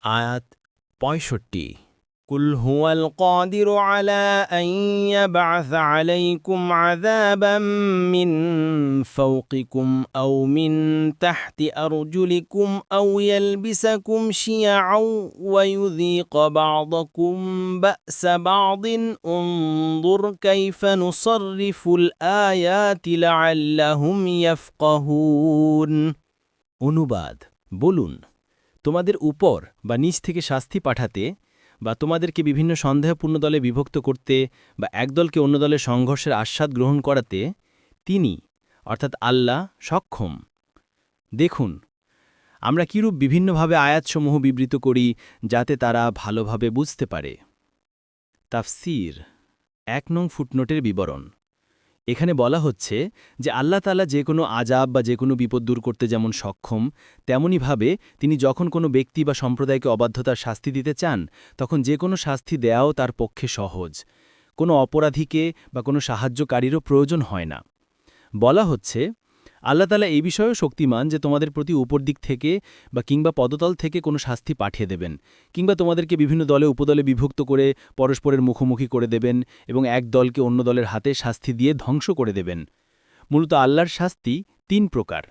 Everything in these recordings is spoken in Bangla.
আয়াত ৬৫। قل هو القادر على أن يبعث عليكم عذابا من فوقكم أو من تحت أرجلكم أو يلبسكم شيعا ويذيق بعضكم بأس بعض انظر كيف نصرف الآيات لعلهم يفقهون। অনুবাদ: বলুন, তোমাদের উপর বা নিচ থেকে শাস্তি পাঠাতে বা তোমাদেরকে বিভিন্ন সন্দেহপূর্ণ দলে বিভক্ত করতে বা এক দলকে অন্য দলের সংঘর্ষের আস্বাদ গ্রহণ করাতে তিনি অর্থাৎ আল্লাহ সক্ষম। দেখুন, আমরা কিরূপ বিভিন্নভাবে আয়াতসমূহ বিবৃত করি যাতে তারা ভালোভাবে বুঝতে পারে। তাফসীর ১ নং ফুটনোটের বিবরণ। এখানে বলা হচ্ছে যে আল্লাহ তাআলা যে কোনো আযাব বা যে কোনো বিপদ দূর করতে যেমন সক্ষম, তেমনইভাবে তিনি যখন কোনো ব্যক্তি বা সম্প্রদায়কে অবাধ্যতার শাস্তি দিতে চান, তখন যে কোনো শাস্তি দেয়াও তার পক্ষে সহজ। কোনো অপরাধীকে বা কোনো সাহায্যকারীরও প্রয়োজন হয় না। বলা হচ্ছে আল্লাহ তাআলা এই বিষয়েও শক্তিমান যে তোমাদের প্রতি উপর দিক থেকে বা কিংবা পদতল থেকে কোনো শাস্তি পাঠিয়ে দেবেন, কিংবা তোমাদেরকে বিভিন্ন দলে উপদলে বিভক্ত করে পরস্পরের মুখোমুখি করে দেবেন এবং এক দলকে অন্য দলের হাতে শাস্তি দিয়ে ধ্বংস করে দেবেন। মূলত আল্লাহর শাস্তি ৩ প্রকার: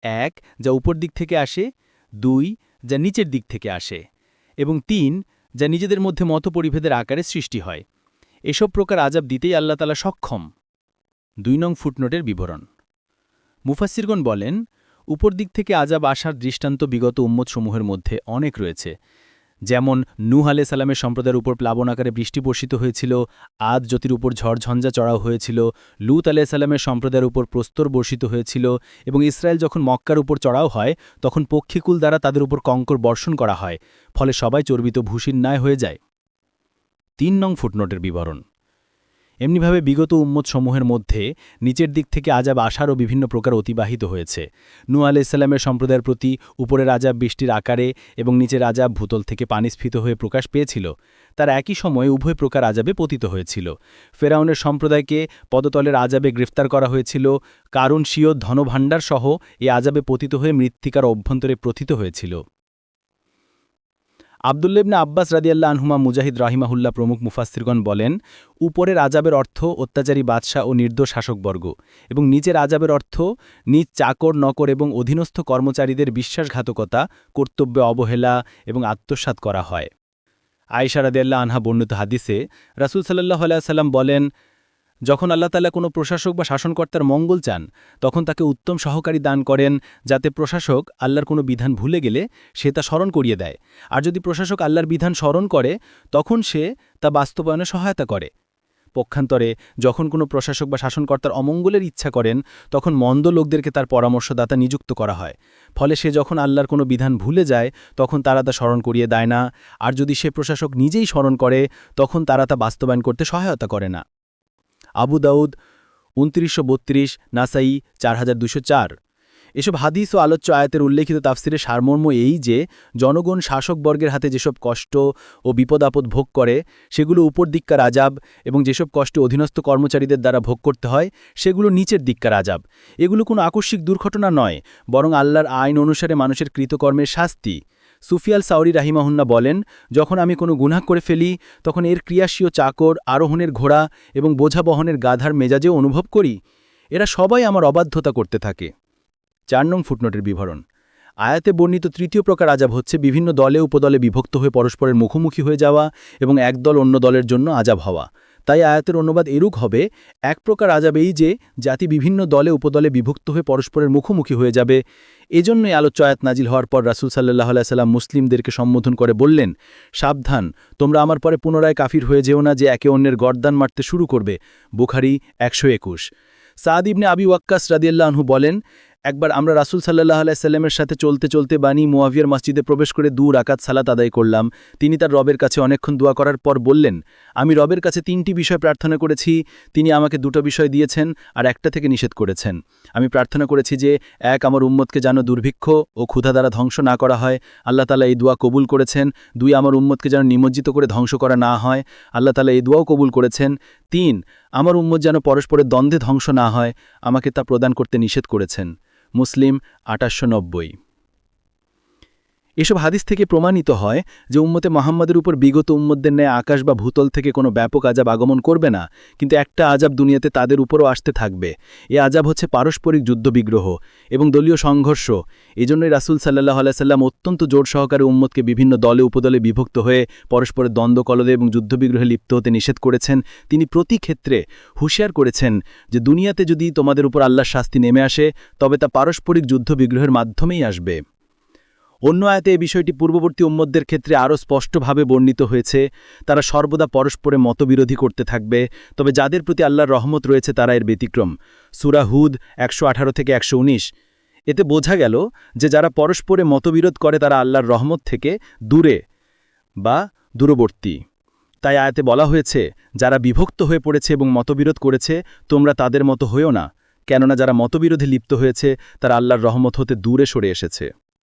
১ যা উপর দিক থেকে আসে, ২ যা নিচের দিক থেকে আসে এবং ৩ যা নিজেদের মধ্যে মতপরিভেদের আকারে সৃষ্টি হয়। এসব প্রকার আযাব দিতেই আল্লাহ তাআলা সক্ষম। ২ নং ফুটনোটের বিবরণ। মুফাসসিরগণ বলেন, উপর দিক থেকে আযাব আসার দৃষ্টান্ত বিগত উম্মতসমূহের মধ্যে অনেক রয়েছে। যেমন নূহ আলাইহিস সালামের সম্প্রদায়ের উপর প্লাবন আকারে বৃষ্টি বর্ষিত হয়েছিল, আদ জ্যোতির উপর ঝড়ঝঞ্ঝা চড়াও হয়েছিল, লূত আলাইহিস সালামের সম্প্রদায়ের উপর প্রস্তর বর্ষিত হয়েছিল এবং ইসরায়েল যখন মক্কার উপর চড়াও হয় তখন পক্ষীকুল দ্বারা তাদের উপর কঙ্কর বর্ষণ করা হয়, ফলে সবাই চর্বিত ভূষির ন্যায় হয়ে যায়। ৩ নং ফুটনোটের বিবরণ। এমনিভাবে বিগত উম্মতসমূহের মধ্যে নিচের দিক থেকে আযাব আসারও বিভিন্ন প্রকার অতিবাহিত হয়েছে। নূহ আলাইহিস সালামের সম্প্রদায়ের প্রতি উপরের আযাব বৃষ্টির আকারে এবং নিচের আযাব ভূতল থেকে পানিস্ফীত হয়ে প্রকাশ পেয়েছিল। তার একই সময়ে উভয় প্রকার আযাবে পতিত হয়েছিল। ফেরাউনের সম্প্রদায়কে পদতলের আযাবে গ্রেফতার করা হয়েছিল, কারণ স্বীয় ধনভাণ্ডার সহ এই আযাবে পতিত হয়ে মৃত্তিকার অভ্যন্তরে প্রথিত হয়েছিল। আব্দুল্লাহ ইবনে আব্বাস রাদিয়াল্লাহু আনহুমা, মুজাহিদ রাহিমাহুল্লাহ প্রমুখ মুফাসসিরগণ বলেন, উপরের আযাবের অর্থ অত্যাচারী বাদশাহ ও নির্দোষ শাসকবর্গ এবং নিচের আযাবের অর্থ নিজ চাকর নকর এবং অধীনস্থ কর্মচারীদের বিশ্বাসঘাতকতা, কর্তব্যে অবহেলা এবং আত্মসাৎ করা হয়। আয়েশা রাদিয়াল্লাহু আনহা বর্ণিত হাদিসে রাসূল সাল্লাল্লাহু আলাইহি ওয়াসাল্লাম বলেন, যখন আল্লাহ তাআলা কোনো প্রশাসক বা শাসনকর্তার মঙ্গল চান তখন তাকে উত্তম সহকারী দান করেন, যাতে প্রশাসক আল্লাহর কোনো বিধান ভুলে গেলে সে তা স্মরণ করিয়ে দেয়, আর যদি প্রশাসক আল্লাহর বিধান স্মরণ করে তখন সে তা বাস্তবায়নে সহায়তা করে। পক্ষান্তরে যখন কোনো প্রশাসক বা শাসনকর্তার অমঙ্গলের ইচ্ছা করেন তখন মন্দ লোকদেরকে তার পরামর্শদাতা নিযুক্ত করা হয়, ফলে সে যখন আল্লাহর কোনো বিধান ভুলে যায় তখন তারা তা স্মরণ করিয়ে দেয় না, আর যদি সে প্রশাসক নিজেই স্মরণ করে তখন তারা তা বাস্তবায়ন করতে সহায়তা করে না। আবু দাউদ ২৯৩২, নাসাই ৪২০৪। এসব হাদিস ও আলোচ্য আয়াতের উল্লেখিত তাফসিরের সারমর্ম এই যে জনগণ শাসকবর্গের হাতে যেসব কষ্ট ও বিপদ আপদ ভোগ করে সেগুলো উপর দিককার আযাব এবং যেসব কষ্ট অধীনস্থ কর্মচারীদের দ্বারা ভোগ করতে হয় সেগুলো নিচের দিককার আযাব। এগুলো কোনো আকস্মিক দুর্ঘটনা নয়, বরং আল্লাহর আইন অনুসারে মানুষের কৃতকর্মের শাস্তি। সুফিয়াল সাউরি রাহিমাহুল্লাহ বলেন, যখন আমি কোনো গুনাহ করে ফেলি তখন এর ক্রিয়াশীয় চাকর, আরোহণের ঘোড়া এবং বোঝা বহনের গাধার মেজাজেও অনুভব করি। এরা সবাই আমার অবাধ্যতা করতে থাকে। ৪ নং ফুটনোটের বিবরণ। আয়াতে বর্ণিত তৃতীয় প্রকার আযাব হচ্ছে বিভিন্ন দলে উপদলে বিভক্ত হয়ে পরস্পরের মুখোমুখি হয়ে যাওয়া এবং এক দল অন্য দলের জন্য আযাব হওয়া। তাই আয়াতের অনুবাদ এরূপ হবে, এক প্রকার আযাব এই যে জাতি বিভিন্ন দলে উপদলে বিভক্ত হয়ে পরস্পরের মুখোমুখি হয়ে যাবে। এজন্যই আলোচ্য আয়াত নাজিল হওয়ার পর রাসূল সাল্লাল্লাহু আলাইহি সাল্লাম মুসলিমদেরকে সম্বোধন করে বললেন, সাবধান, তোমরা আমার পরে পুনরায় কাফির হয়ে যেও না যে একে অন্যের গর্দান মারতে শুরু করবে। বুখারী ১২১। সাদ ইবনে আবি ওয়াক্কাস রাদিয়াল্লাহু আনহু বলেন, একবার আমরা রাসূল সাল্লাল্লাহু আলাইহি সাল্লামের সাথে চলতে চলতে বানি মুয়াবিয়ার মসজিদে প্রবেশ করে ২ রাকাত সালাত আদায় করলাম। তিনি তার রবের কাছে অনেকক্ষণ দোয়া করার পর বললেন, আমি রবের কাছে ৩টি বিষয় প্রার্থনা করেছি, তিনি আমাকে ২টো বিষয় দিয়েছেন আর একটা থেকে নিষেধ করেছেন। আমি প্রার্থনা করেছি যে ১ আমার উম্মতকে যেন দুর্ভিক্ষ ও ক্ষুধা দ্বারা ধ্বংস না করা হয়, আল্লাহ তাআলা এই দোয়া কবুল করেছেন। ২ আমার উম্মতকে যেন নিমজ্জিত করে ধ্বংস করা না হয়, আল্লাহ তাআলা এই দোয়াও কবুল করেছেন। ৩ আমার উম্মত যেন পরস্পরের দ্বন্দ্বে ধ্বংস না হয়, আমাকে তা প্রদান করতে নিষেধ করেছেন। মুসলিম ৮৯০। এসব হাদিস থেকে প্রমাণিত হয় যে উম্মতে মুহাম্মাদের উপর বিগত উম্মতদের ন্যায় আকাশ বা ভূতল থেকে কোনো ব্যাপক আযাব আগমন করবে না, কিন্তু একটা আযাব দুনিয়াতে তাদের উপরও আসতে থাকবে। এ আযাব হচ্ছে পারস্পরিক যুদ্ধবিগ্রহ এবং দলীয় সংঘর্ষ। এজন্যই রাসূল সাল্লাল্লাহু আলাইহি সাল্লাম অত্যন্ত জোর সহকারে উম্মতকে বিভিন্ন দলে উপদলে বিভক্ত হয়ে পরস্পরের দ্বন্দ্ব কলহে এবং যুদ্ধবিগ্রহে লিপ্ত হতে নিষেধ করেছেন। তিনি প্রতি ক্ষেত্রে হুঁশিয়ার করেছেন যে দুনিয়াতে যদি তোমাদের উপর আল্লাহর শাস্তি নেমে আসে তবে তা পারস্পরিক যুদ্ধবিগ্রহের মাধ্যমেই আসবে। অন্য আয়াতে এই বিষয়টি পূর্ববর্তী উম্মতদের ক্ষেত্রে আরও স্পষ্টভাবে বর্ণিত হয়েছে। তারা সর্বদা পরস্পরে মতবিরোধী করতে থাকবে, তবে যাদের প্রতি আল্লাহর রহমত রয়েছে তারা এর ব্যতিক্রম। সূরা হুদ 118 থেকে 119। এতে বোঝা গেল যে যারা পরস্পরে মতবিরোধ করে তারা আল্লাহর রহমত থেকে দূরে বা দূরবর্তী। তাই আয়াতে বলা হয়েছে, যারা বিভক্ত হয়ে পড়েছে এবং মতবিরোধ করেছে তোমরা তাদের মতো হইও না, কেননা যারা মতবিরোধে লিপ্ত হয়েছে তারা আল্লাহর রহমত হতে দূরে সরে এসেছে।